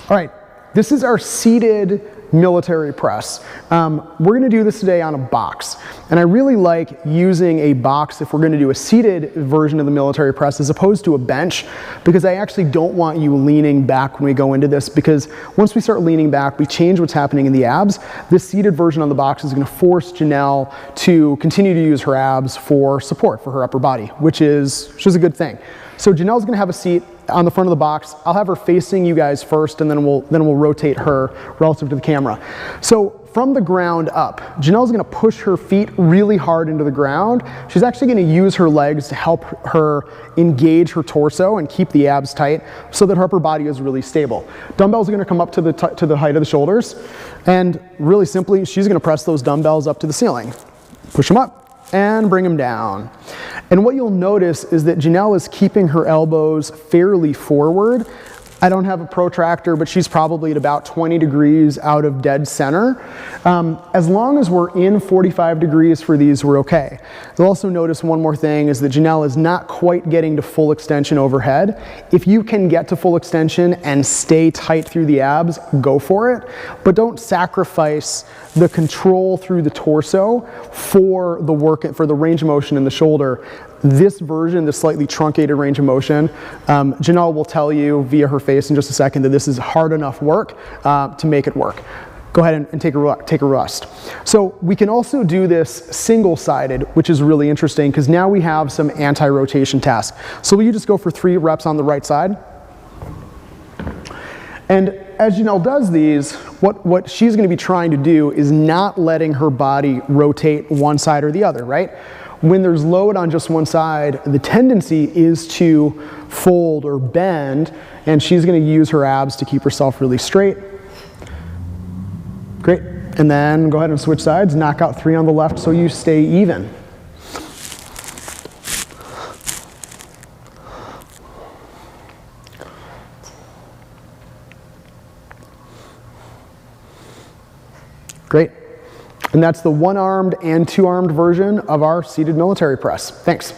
All right, this is our seated military press. We're gonna do this today on a box. And I really like using a box if we're gonna do a seated version of the military press as opposed to a bench, because I actually don't want you leaning back when we go into this, because once we start leaning back, we change what's happening in the abs. This seated version on the box is gonna force Janelle to continue to use her abs for support for her upper body, which is a good thing. So Janelle's gonna have a seat on the front of the box. I'll have her facing you guys first, and then we'll rotate her relative to the camera. So from the ground up, Janelle's gonna push her feet really hard into the ground. She's actually gonna use her legs to help her engage her torso and keep the abs tight so that her upper body is really stable. Dumbbells are gonna come up to the height of the shoulders, and really simply, she's gonna press those dumbbells up to the ceiling. Push them up and bring them down. And what you'll notice is that Janelle is keeping her elbows fairly forward. I don't have a protractor, but she's probably at about 20 degrees out of dead center. As long as we're in 45 degrees for these, we're okay. You'll also notice one more thing is that Janelle is not quite getting to full extension overhead. If you can get to full extension and stay tight through the abs, go for it. But don't sacrifice the control through the torso for the work, for the range of motion in the shoulder. This version, the slightly truncated range of motion, Janelle will tell you via her face in just a second that this is hard enough work to make it work. Go ahead and take a rest. So we can also do this single-sided, which is really interesting because now we have some anti-rotation tasks. So will you just go for 3 reps on the right side? And as Janelle does these, what she's gonna be trying to do is not letting her body rotate one side or the other, right? When there's load on just one side, the tendency is to fold or bend, and she's gonna use her abs to keep herself really straight. Great, and then go ahead and switch sides, knock out 3 on the left so you stay even. Great. And that's the 1-armed and 2-armed version of our seated military press. Thanks.